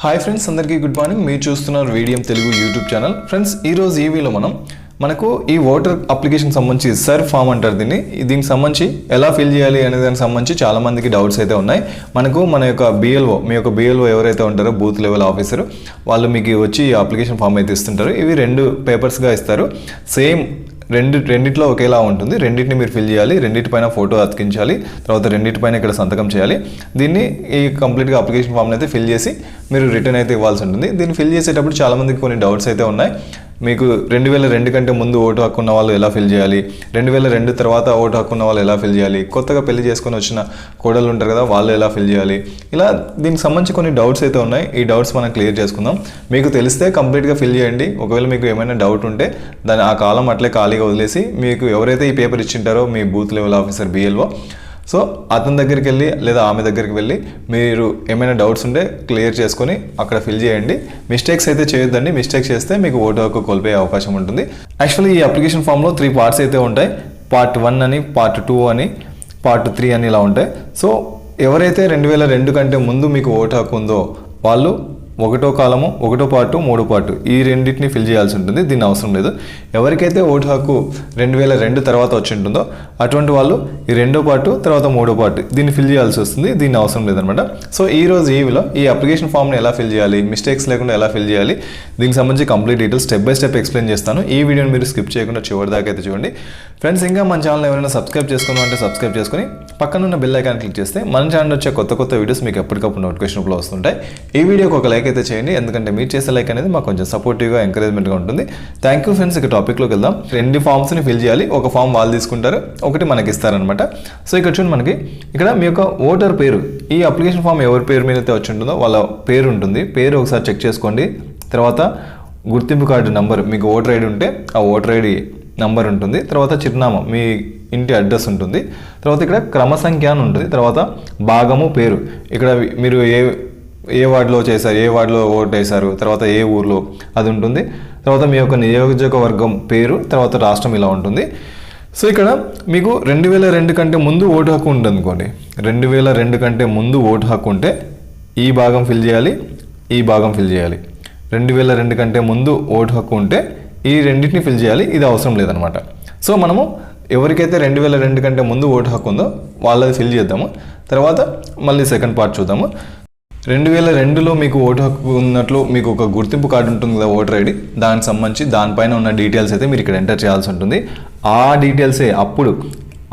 Hi friends, అందరికీ good morning. మీరు చూస్తున్నారు Veediyam Telugu YouTube channel. Friends, ఈరోజు ఈ వీడియోలో మనకు ఈ ఓటర్ అప్లికేషన్ సంబంధించి సర్ ఫామ్ అంటారు దీనికి సంబంధించి ఎలా ఫిల్ చేయాలి అనే దానికి సంబంధించి చాలా మందికి డౌట్స్ అయితే ఉన్నాయి. మన యొక్క బిఎల్ఓ, మీ యొక్క బిఎల్ఓ ఎవరైతే ఉంటారో బూత్ లెవెల్ ఆఫీసర్, వాళ్ళు మీకు వచ్చి ఈ అప్లికేషన్ ఫామ్ అయితే ఇస్తుంటారు. ఇవి 2 పేపర్స్గా ఇస్తారు. సేమ్ రెండిట్లో ఒకేలా ఉంటుంది. రెండింటిని మీరు ఫిల్ చేయాలి, రెండింటిపైన ఫోటో అతికించాలి, తర్వాత రెండింటిపైన ఇక్కడ సంతకం చేయాలి. దీన్ని ఈ కంప్లీట్గా అప్లికేషన్ ఫామ్ని అయితే ఫిల్ చేసి మీరు రిటర్న్ అయితే ఇవ్వాల్సి ఉంటుంది. దీన్ని ఫిల్ చేసేటప్పుడు చాలామందికి కొన్ని డౌట్స్ అయితే ఉన్నాయి. మీకు 2002 కంటే ముందు ఓటు హక్కు ఉన్న వాళ్ళు ఎలా ఫిల్ చేయాలి, 2002 తర్వాత ఓటు హక్కు ఉన్న వాళ్ళు ఎలా ఫిల్ చేయాలి, కొత్తగా పెళ్లి చేసుకొని వచ్చిన కోడలు ఉంటారు కదా, వాళ్ళు ఎలా ఫిల్ చేయాలి, ఇలా దీనికి సంబంధించి కొన్ని డౌట్స్ అయితే ఉన్నాయి. ఈ డౌట్స్ మనం క్లియర్ చేసుకుందాం. మీకు తెలిస్తే కంప్లీట్గా ఫిల్ చేయండి. ఒకవేళ మీకు ఏమైనా డౌట్ ఉంటే దాన్ని ఆ కాలం అట్లే ఖాళీగా వదిలేసి మీకు ఎవరైతే ఈ పేపర్ ఇచ్చింటారో మీ booth level officer BLO, so అతని దగ్గరికి వెళ్ళి లేదా ఆమె దగ్గరికి వెళ్ళి మీరు ఏమైనా డౌట్స్ ఉంటే క్లియర్ చేసుకొని అక్కడ ఫిల్ చేయండి. మిస్టేక్స్ అయితే చేయొద్దండి. మిస్టేక్స్ చేస్తే మీకు ఓటు హక్కు కోల్పోయే అవకాశం ఉంటుంది. యాక్చువల్లీ ఈ అప్లికేషన్ ఫామ్లో 3 పార్ట్స్ అయితే ఉంటాయి. పార్ట్ 1 అని, పార్ట్ 2 అని, పార్ట్ 3 అని ఇలా ఉంటాయి. సో ఎవరైతే 2002 కంటే ముందు మీకు ఓటు హక్కు ఉందో వాళ్ళు 1వ కాలము, 1వ పార్టు, 3వ పార్టు ఈ రెండింటిని ఫిల్ చేయాల్సి ఉంటుంది. దీన్ని అవసరం లేదు. ఎవరికైతే ఓటు హక్కు 2002 తర్వాత వచ్చి ఉంటుందో అటువంటి వాళ్ళు ఈ 2వ పార్టు, తర్వాత 3వ పార్టు దీన్ని ఫిల్ చేయాల్సి వస్తుంది. దీన్ని అవసరం లేదనమాట. సో ఈరోజు ఈవిలో ఈ అప్లికేషన్ ఫామ్ని ఎలా ఫిల్ చేయాలి, మిస్టేక్స్ లేకుండా ఎలా ఫిల్ చేయాలి, దీనికి సంబంధించి complete details step by step explain చేస్తాను. ఈ వీడియోని మీరు స్కిప్ చేయకుండా చివరి దాకా అయితే చూడండి. ఫ్రెండ్స్, ఇంకా మన ఛానల్ ఎవరైనా సబ్స్క్రైబ్ చేసుకోవాలంటే సబ్స్క్రైబ్ చేసుకొని పక్కనున్న బెల్ ఐకాన్ క్లిక్ చేస్తే మన ఛానల్ వచ్చే కొత్త వీడియోస్ మీకు ఎప్పటికప్పుడు నోటిఫికేషన్ రూపంలో వస్తుంటాయి. ఈ వీడియోకి ఒక లైక్ అయితే చేయండి, ఎందుకంటే మీరు చేసే లైక్ అనేది మాకు కొంచెం సపోర్టివ్గా, ఎంకరేజ్మెంట్గా ఉంటుంది. Thank you friends. ఇక టాపిక్లోకి వెళ్దాం. 2 ఫామ్స్ని ఫిల్ చేయాలి. ఒక ఫామ్ వాళ్ళు తీసుకుంటారు, ఒకటి మనకి ఇస్తారనమాట. సో ఇక్కడ చూడండి, మనకి ఇక్కడ మీ యొక్క ఓటర్ పేరు, ఈ అప్లికేషన్ ఫామ్ ఎవరి పేరు మీద అయితే వచ్చి ఉంటుందో వాళ్ళ పేరు ఉంటుంది. పేరు ఒకసారి చెక్ చేసుకోండి. తర్వాత గుర్తింపు కార్డు నంబర్, మీకు ఓటర్ ఐడి ఉంటే ఆ ఓటర్ ఐడి నంబర్ ఉంటుంది. తర్వాత చిరునామా, మీ ఇంటి అడ్రస్ ఉంటుంది. తర్వాత ఇక్కడ క్రమ సంఖ్య అని ఉంటుంది. తర్వాత భాగము, పేరు, ఇక్కడ మీరు ఏ వార్డులో చేశారు, ఏ వార్డులో ఓటు వేశారు, తర్వాత ఏ ఊర్లో అది ఉంటుంది. తర్వాత మీ యొక్క నియోజకవర్గం పేరు, తర్వాత రాష్ట్రం ఇలా ఉంటుంది. సో ఇక్కడ మీకు 2002 కంటే ముందు ఓటు హక్కు ఉంటుంది అనుకోండి. 2002 కంటే ముందు ఓటు హక్కు ఉంటే ఈ భాగం ఫిల్ చేయాలి, ఈ భాగం ఫిల్ చేయాలి. 2002 కంటే ముందు ఓటు హక్కు ఉంటే ఈ రెండింటిని ఫిల్ చేయాలి. ఇది అవసరం లేదనమాట. సో మనము ఎవరికైతే 2002 కంటే ముందు ఓటు హక్కు ఉందో వాళ్ళది ఫిల్ చేద్దాము. తర్వాత మళ్ళీ సెకండ్ పార్ట్ చూద్దాము. 2002లో మీకు ఓటు హక్కు ఉన్నట్లు మీకు ఒక గుర్తింపు కార్డు ఉంటుంది కదా, ఓటర్ ఐడి, దానికి సంబంధించి దానిపైన ఉన్న డీటెయిల్స్ అయితే మీరు ఇక్కడ ఎంటర్ చేయాల్సి ఉంటుంది. ఆ డీటెయిల్సే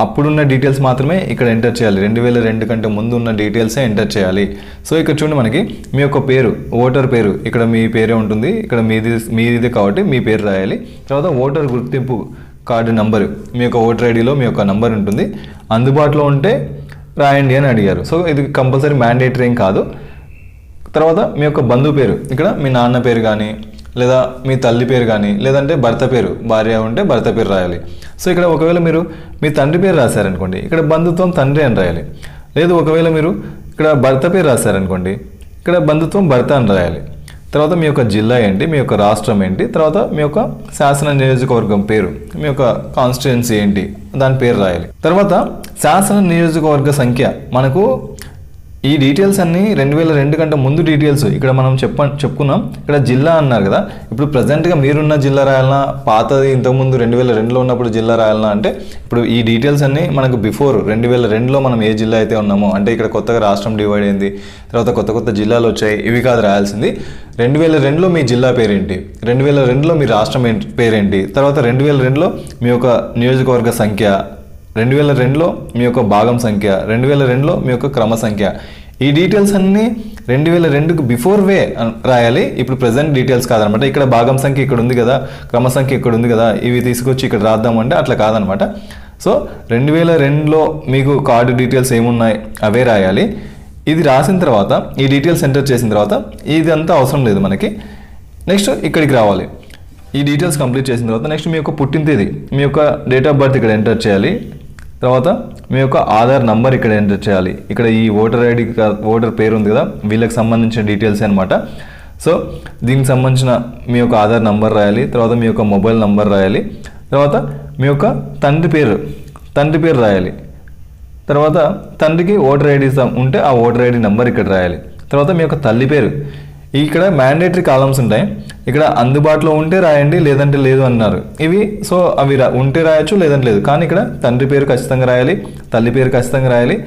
అప్పుడున్న డీటెయిల్స్ మాత్రమే ఇక్కడ ఎంటర్ చేయాలి. 2002 కంటే ముందు ఉన్న డీటెయిల్సే ఎంటర్ చేయాలి. సో ఇక్కడ చూడండి, మనకి మీ యొక్క పేరు, ఓటర్ పేరు, ఇక్కడ మీ పేరే ఉంటుంది. ఇక్కడ మీది కాబట్టి మీ పేరు రాయాలి. తర్వాత ఓటర్ గుర్తింపు కార్డు నంబరు, మీ యొక్క ఓటర్ ఐడిలో మీ యొక్క నంబర్ ఉంటుంది. అందుబాటులో ఉంటే రాయండి అని అడిగారు. సో ఇది కంపల్సరీ మ్యాండేటరీ ఏం కాదు. తర్వాత మీ యొక్క బంధువు పేరు, ఇక్కడ మీ నాన్న పేరు కానీ లేదా మీ తల్లి పేరు కానీ లేదంటే భర్త పేరు, భార్య ఉంటే భర్త పేరు రాయాలి. సో ఇక్కడ ఒకవేళ మీరు మీ తండ్రి పేరు రాశారనుకోండి, ఇక్కడ బంధుత్వం తండ్రి అని రాయాలి. లేదు ఒకవేళ మీరు ఇక్కడ భర్త పేరు రాశారనుకోండి, ఇక్కడ బంధుత్వం భర్త అని రాయాలి. తర్వాత మీ యొక్క జిల్లా ఏంటి, మీ యొక్క రాష్ట్రం ఏంటి, తర్వాత మీ యొక్క శాసన నియోజకవర్గం పేరు, మీ యొక్క కాన్స్టిట్యుయెన్సీ ఏంటి, దాని పేరు రాయాలి. తర్వాత శాసన నియోజకవర్గ సంఖ్య, మనకు ఈ డీటెయిల్స్ అన్నీ 2002 కంటే ముందు డీటెయిల్స్ ఇక్కడ మనం చెప్పుకున్నాం. ఇక్కడ జిల్లా అన్నారు కదా, ఇప్పుడు ప్రజెంట్గా మీరున్న జిల్లా రాయాలన్నా, పాతది ఇంతకుముందు 2002లో ఉన్నప్పుడు జిల్లా రాయాలన్నా అంటే ఇప్పుడు ఈ డీటెయిల్స్ అన్నీ మనకు బిఫోర్ 2002లో మనం ఏ జిల్లా అయితే ఉన్నామో, అంటే ఇక్కడ కొత్తగా రాష్ట్రం డివైడ్ అయింది, తర్వాత కొత్త జిల్లాలు వచ్చాయి, ఇవి కాదు రాయాల్సింది. 2002లో మీ జిల్లా పేరేంటి, 2002లో మీ రాష్ట్రం పేరేంటి, తర్వాత 2002లో మీ యొక్క నియోజకవర్గ సంఖ్య, 2002లో మీ యొక్క భాగం సంఖ్య, 2002లో మీ యొక్క క్రమ సంఖ్య. ఈ డీటెయిల్స్ అన్నీ 2002కు బిఫోర్ వే రాయాలి. ఇప్పుడు ప్రజెంట్ డీటెయిల్స్ కాదనమాట. ఇక్కడ భాగం సంఖ్య ఇక్కడ ఉంది కదా, క్రమ సంఖ్య ఇక్కడ ఉంది కదా, ఇవి తీసుకొచ్చి ఇక్కడ రాద్దామంటే అట్లా కాదనమాట. సో 2002లో మీకు కార్డు డీటెయిల్స్ ఏమున్నాయి అవే రాయాలి. ఇది రాసిన తర్వాత, ఈ డీటెయిల్స్ ఎంటర్ చేసిన తర్వాత ఇదంతా అవసరం లేదు మనకి. నెక్స్ట్ ఇక్కడికి రావాలి. ఈ డీటెయిల్స్ కంప్లీట్ చేసిన తర్వాత నెక్స్ట్ మీ యొక్క పుట్టిన తేదీ, మీ యొక్క డేట్ ఆఫ్ బర్త్ ఇక్కడ ఎంటర్ చేయాలి. తర్వాత మీ యొక్క ఆధార్ నంబర్ ఇక్కడ ఎంటర్ చేయాలి. ఇక్కడ ఈ ఓటర్ ఐడి, ఓటర్ పేరు ఉంది కదా, వీళ్ళకి సంబంధించిన డీటెయిల్స్ అనమాట. సో దీనికి సంబంధించిన మీ యొక్క ఆధార్ నంబర్ రాయాలి. తర్వాత మీ యొక్క మొబైల్ నంబర్ రాయాలి. తర్వాత మీ యొక్క తండ్రి పేరు రాయాలి. తర్వాత తండ్రికి ఓటర్ ఐడి ఉంటే ఆ ఓటర్ ఐడి నంబర్ ఇక్కడ రాయాలి. తర్వాత మీ యొక్క తల్లి పేరు, ఇక్కడ మ్యాండేటరీ కాలమ్స్ ఉంటాయి. ఇక్కడ అందుబాటులో ఉంటే రాయండి, లేదంటే లేదు అన్నారు. ఇవి సో అవి ఉంటే రాయొచ్చు, లేదంటే లేదు. కానీ ఇక్కడ తండ్రి పేరు ఖచ్చితంగా రాయాలి, తల్లి పేరు ఖచ్చితంగా రాయాలి.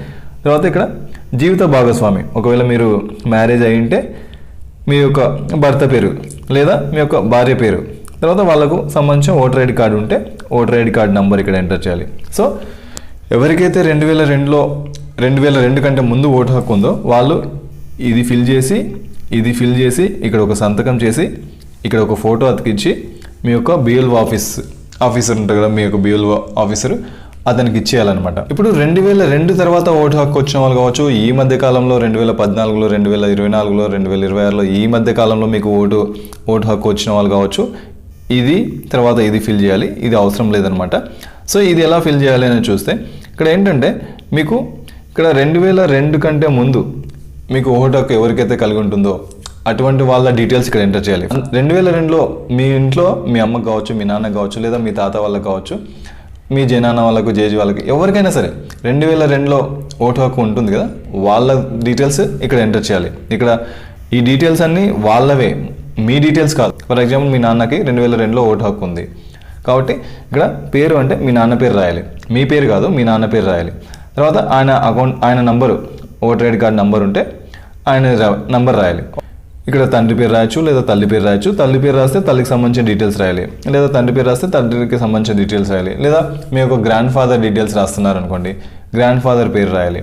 తర్వాత ఇక్కడ జీవిత భాగస్వామి, ఒకవేళ మీరు మ్యారేజ్ అయి ఉంటే మీ యొక్క భర్త పేరు లేదా మీ యొక్క భార్య పేరు, తర్వాత వాళ్ళకు సంబంధించిన ఓటర్ ఐడి కార్డు ఉంటే ఓటర్ ఐడి కార్డు నెంబర్ ఇక్కడ ఎంటర్ చేయాలి. సో ఎవరికైతే 2002 కంటే ముందు ఓటు హక్కు ఉందో వాళ్ళు ఇది ఫిల్ చేసి ఇక్కడ ఒక సంతకం చేసి ఇక్కడ ఒక ఫోటో అతికించి మీ యొక్క బిఎల్ఓ ఆఫీసర్ ఉంటారు కదా, మీ యొక్క బిఎల్ఓ ఆఫీసర్ అతనికి ఇచ్చేయాలన్నమాట. ఇప్పుడు 2002 తర్వాత ఓటు హక్కు వచ్చిన వాళ్ళు కావచ్చు, ఈ మధ్య కాలంలో 2014లో 2024లో 2026లో ఈ మధ్య కాలంలో మీకు ఓటు హక్కు వచ్చిన వాళ్ళు కావచ్చు, ఇది తర్వాత ఇది ఫిల్ చేయాలి, ఇది అవసరం లేదనమాట. సో ఇది ఎలా ఫిల్ చేయాలి అని చూస్తే ఇక్కడ ఏంటంటే మీకు ఇక్కడ 2002 కంటే ముందు మీకు ఓటు హక్కు ఎవరికైతే కలిగి ఉంటుందో అటువంటి వాళ్ళ డీటెయిల్స్ ఇక్కడ ఎంటర్ చేయాలి. 2002లో మీ ఇంట్లో మీ అమ్మకు కావచ్చు, మీ నాన్నకు కావచ్చు, లేదా మీ తాత వాళ్ళకు కావచ్చు, మీ జనాన్న వాళ్ళకు, జేజీ వాళ్ళకి, ఎవరికైనా సరే 2002లో ఓటు హక్కు ఉంటుంది కదా, వాళ్ళ డీటెయిల్స్ ఇక్కడ ఎంటర్ చేయాలి. ఇక్కడ ఈ డీటెయిల్స్ అన్నీ వాళ్ళవే, మీ డీటెయిల్స్ కాదు. ఫర్ ఎగ్జాంపుల్ మీ నాన్నకి 2002లో ఓటు హక్కు ఉంది కాబట్టి ఇక్కడ పేరు అంటే మీ నాన్న పేరు రాయాలి, మీ పేరు కాదు, మీ నాన్న పేరు రాయాలి. తర్వాత ఆయన number, voter ID card number ఉంటే ఆయన నంబర్ రాయాలి. ఇక్కడ తండ్రి పేరు రాయొచ్చు, లేదా తల్లి పేరు రాయొచ్చు. తల్లి పేరు రాస్తే తల్లికి సంబంధించిన డీటెయిల్స్ రాయాలి, లేదా తండ్రి పేరు రాస్తే తండ్రికి సంబంధించిన డీటెయిల్స్ రాయాలి, లేదా మీ యొక్క గ్రాండ్ ఫాదర్ డీటెయిల్స్ రాస్తున్నారు అనుకోండి, గ్రాండ్ ఫాదర్ పేరు రాయాలి.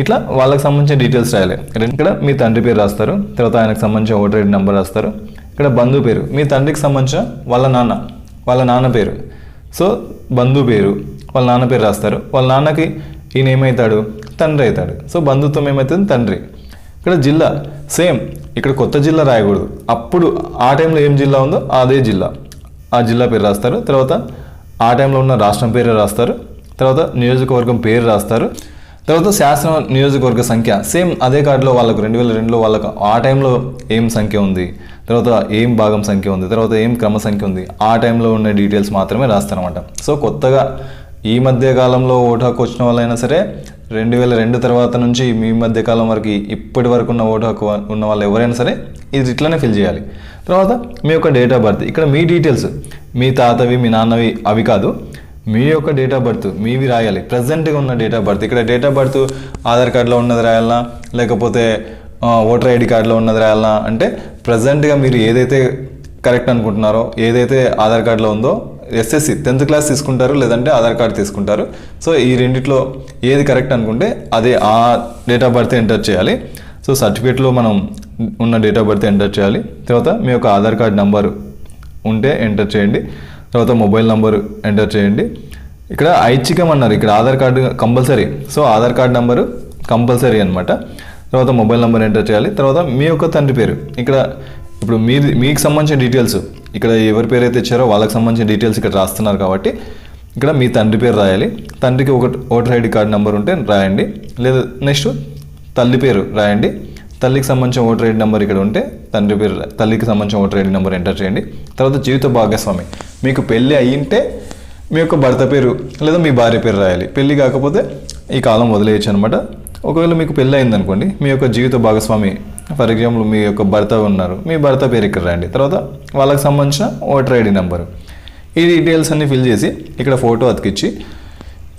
ఇట్లా వాళ్ళకి సంబంధించిన డీటెయిల్స్ రాయాలి. ఇక్కడ మీ తండ్రి పేరు రాస్తారు, తర్వాత ఆయనకు సంబంధించిన ఓటర్ ఐడి నెంబర్ రాస్తారు. ఇక్కడ బంధువు పేరు, మీ తండ్రికి సంబంధించిన వాళ్ళ నాన్న పేరు, సో బంధువు పేరు, వాళ్ళ నాన్న పేరు రాస్తారు. వాళ్ళ నాన్నకి ఈయన ఏమవుతాడు, తండ్రి అవుతాడు. సో బంధుత్వం ఏమవుతుంది, తండ్రి. ఇక్కడ జిల్లా సేమ్, ఇక్కడ కొత్త జిల్లా రాయకూడదు, అప్పుడు ఆ టైంలో ఏం జిల్లా ఉందో అదే జిల్లా, ఆ జిల్లా పేరు రాస్తారు. తర్వాత ఆ టైంలో ఉన్న రాష్ట్రం పేరు రాస్తారు. తర్వాత నియోజకవర్గం పేరు రాస్తారు. తర్వాత శాసన నియోజకవర్గ సంఖ్య సేమ్ అదే కార్డులో వాళ్ళకు 2002లో వాళ్ళకు ఆ టైంలో ఏం సంఖ్య ఉంది, తర్వాత ఏం భాగం సంఖ్య ఉంది, తర్వాత ఏం క్రమ సంఖ్య ఉంది, ఆ టైంలో ఉన్న డీటెయిల్స్ మాత్రమే రాస్తారన్నమాట. సో కొత్తగా ఈ మధ్య కాలంలో ఓటు హక్కు వచ్చిన వాళ్ళైనా సరే 2002 తర్వాత నుంచి మీ మధ్య కాలం వరకు ఇప్పటి వరకు ఉన్న ఓటు హక్కు ఉన్న వాళ్ళు ఎవరైనా సరే ఇది ఇట్లనే ఫిల్ చేయాలి. తర్వాత మీ యొక్క డేట్ ఆఫ్ బర్త్, ఇక్కడ మీ డీటెయిల్స్ మీ తాతవి మీ నాన్నవి అవి కాదు, మీ యొక్క డేట్ ఆఫ్ బర్త్ మీవి రాయాలి, ప్రజెంట్గా ఉన్న డేట్ ఆఫ్ బర్త్. ఇక్కడ డేట్ ఆఫ్ బర్త్ ఆధార్ కార్డులో ఉన్నది రాయాలన్నా, లేకపోతే ఓటర్ ఐడి కార్డులో ఉన్నది రాయాలన్నా, అంటే ప్రజెంట్గా మీరు ఏదైతే కరెక్ట్ అనుకుంటున్నారో, ఏదైతే ఆధార్ కార్డులో ఉందో, ఎస్ఎస్సి 10th క్లాస్ తీసుకుంటారు, లేదంటే ఆధార్ కార్డు తీసుకుంటారు. సో ఈ రెండిట్లో ఏది కరెక్ట్ అనుకుంటే అదే ఆ డేట్ ఆఫ్ బర్త్ ఎంటర్ చేయాలి. సో సర్టిఫికేట్లో మనం ఉన్న డేట్ ఆఫ్ బర్త్ ఎంటర్ చేయాలి. తర్వాత మీ యొక్క ఆధార్ కార్డు నెంబరు ఉంటే ఎంటర్ చేయండి. తర్వాత మొబైల్ నెంబరు ఎంటర్ చేయండి. ఇక్కడ ఐచ్ఛికం అన్నారు, ఇక్కడ Aadhaar card compulsory. So Aadhaar card number compulsory అనమాట. తర్వాత మొబైల్ నెంబర్ ఎంటర్ చేయాలి. తర్వాత మీ యొక్క తండ్రి పేరు, ఇక్కడ ఇప్పుడు మీకు సంబంధించిన డీటెయిల్స్, ఇక్కడ ఎవరి పేరు అయితే ఇచ్చారో వాళ్ళకి సంబంధించిన డీటెయిల్స్ ఇక్కడ రాస్తున్నారు కాబట్టి ఇక్కడ మీ తండ్రి పేరు రాయాలి. తండ్రికి ఒక ఓటర్ ఐడి కార్డు నెంబర్ ఉంటే రాయండి, లేదా నెక్స్ట్ తల్లి పేరు రాయండి. తల్లికి సంబంధించిన ఓటర్ ఐడి నెంబర్ ఇక్కడ ఉంటే తల్లికి సంబంధించిన ఓటర్ ఐడి నెంబర్ ఎంటర్ చేయండి. తర్వాత జీవిత భాగస్వామి, మీకు పెళ్ళి అయ్యింటే మీ యొక్క భర్త పేరు లేదా మీ భార్య పేరు రాయాలి. పెళ్ళి కాకపోతే ఈ కాలం వదిలేయచ్చు అనమాట. ఒకవేళ మీకు పెళ్ళి అయిందనుకోండి, మీ యొక్క జీవిత భాగస్వామి ఫర్ ఎగ్జాంపుల్ మీ యొక్క భర్త ఉన్నారు, మీ భర్త పేరు ఇక్కడ రాయండి. తర్వాత వాళ్ళకి సంబంధించిన ఓటర్ ఐడి నెంబరు, ఈ డీటెయిల్స్ అన్ని ఫిల్ చేసి ఇక్కడ ఫోటో అతికిచ్చి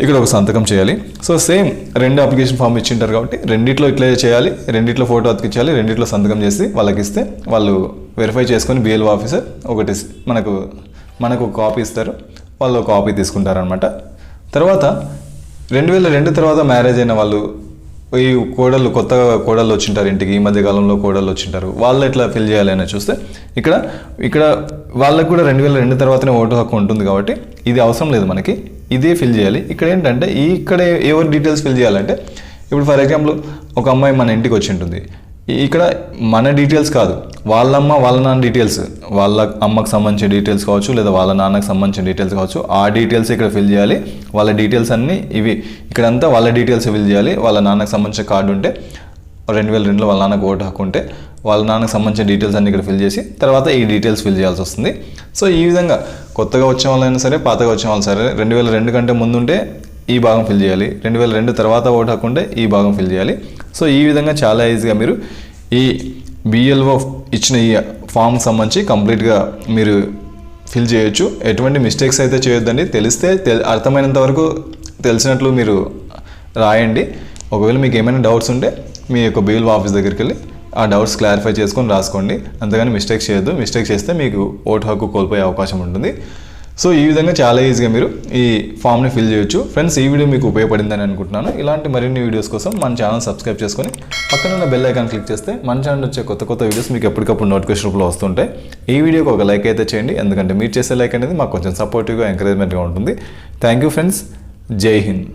ఇక్కడ ఒక సంతకం చేయాలి. సో సేమ్ 2 అప్లికేషన్ ఫామ్ ఇచ్చింటారు కాబట్టి రెండిట్లో ఇట్లే చేయాలి, రెండిట్లో ఫోటో అతికించాలి, రెండిట్లో సంతకం చేసి వాళ్ళకి ఇస్తే వాళ్ళు వెరిఫై చేసుకొని బిఎల్ఓ ఆఫీసర్ ఒకటి మనకు కాపీ ఇస్తారు, వాళ్ళు కాపీ తీసుకుంటారనమాట. తర్వాత 2002 తర్వాత మ్యారేజ్ అయిన వాళ్ళు, ఈ కొత్త కోడళ్ళు వచ్చింటారు ఇంటికి, ఈ మధ్య కాలంలో కోడళ్ళు వచ్చింటారు, వాళ్ళు ఎట్లా ఫిల్ చేయాలి అని చూస్తే ఇక్కడ వాళ్ళకు కూడా 2002 తర్వాతనే ఓటు హక్కు ఉంటుంది కాబట్టి ఇది అవసరం లేదు, మనకి ఇదే ఫిల్ చేయాలి. ఇక్కడ ఏంటంటే ఇక్కడ ఎవరి డీటెయిల్స్ ఫిల్ చేయాలంటే, ఇప్పుడు ఫర్ ఎగ్జాంపుల్ ఒక అమ్మాయి మన ఇంటికి వచ్చి ఉంటుంది, ఇక్కడ మన డీటెయిల్స్ కాదు, వాళ్ళమ్మ వాళ్ళ నాన్న డీటెయిల్స్, వాళ్ళ అమ్మకు సంబంధించిన డీటెయిల్స్ కావచ్చు, లేదా వాళ్ళ నాన్నకు సంబంధించిన డీటెయిల్స్ కావచ్చు, ఆ డీటెయిల్స్ ఇక్కడ ఫిల్ చేయాలి. వాళ్ళ డీటెయిల్స్ అన్నీ ఇవి, ఇక్కడంతా వాళ్ళ డీటెయిల్స్ ఫిల్ చేయాలి. వాళ్ళ నాన్నకు సంబంధించిన కార్డు ఉంటే 2002లో వాళ్ళ నాన్నకు ఓటు హక్కు ఉంటే వాళ్ళ నాన్నకు సంబంధించిన డీటెయిల్స్ అన్ని ఇక్కడ ఫిల్ చేసి తర్వాత ఈ డీటెయిల్స్ ఫిల్ చేయాల్సి వస్తుంది. సో ఈ విధంగా కొత్తగా వచ్చిన వాళ్ళైనా సరే, పాతగా వచ్చిన వాళ్ళు సరే, 2002 కంటే ముందుంటే ఈ భాగం ఫిల్ చేయాలి, 2002 తర్వాత ఓటు హక్కు ఉంటే ఈ భాగం ఫిల్ చేయాలి. సో ఈ విధంగా చాలా ఈజీగా మీరు ఈ బిఎల్ఓ ఇచ్చిన ఈ ఫామ్ సంబంధించి కంప్లీట్గా మీరు ఫిల్ చేయొచ్చు. ఎటువంటి మిస్టేక్స్ అయితే చేయొద్దండి. తెలిస్తే అర్థమైనంత వరకు తెలిసినట్లు మీరు రాయండి. ఒకవేళ మీకు ఏమైనా డౌట్స్ ఉంటే మీ యొక్క బిఎల్ఓ ఆఫీస్ దగ్గరికి వెళ్ళి ఆ డౌట్స్ క్లారిఫై చేసుకొని రాసుకోండి. అంతేగాని మిస్టేక్స్ చేయొద్దు. మిస్టేక్ చేస్తే మీకు ఓటు హక్కు కోల్పోయే అవకాశం ఉంటుంది. సో ఈ విధంగా చాలా ఈజీగా మీరు ఈ ఫామ్ని ఫిల్ చేయొచ్చు. ఫ్రెండ్స్, ఈ వీడియో మీకు ఉపయోగపడిందని అనుకుంటున్నాను. ఇలాంటి మరిన్ని వీడియోస్ కోసం మన ఛానల్ సబ్స్క్రైబ్ చేసుకొని పక్కన ఉన్న బెల్ ఐకాన్ క్లిక్ చేస్తే మన ఛానల్ వచ్చే కొత్త వీడియోస్ మీకు ఎప్పటికప్పుడు నోటిఫికేషన్ రూపంలో వస్తుంటాయి. ఈ వీడియోకి ఒక లైక్ అయితే చేయండి, ఎందుకంటే మీరు చేసే లైక్ అనేది మాకు కొంచెం సపోర్టివ్గా ఎంకరేజ్మెంట్గా ఉంటుంది. Thank you friends. జై హింద్.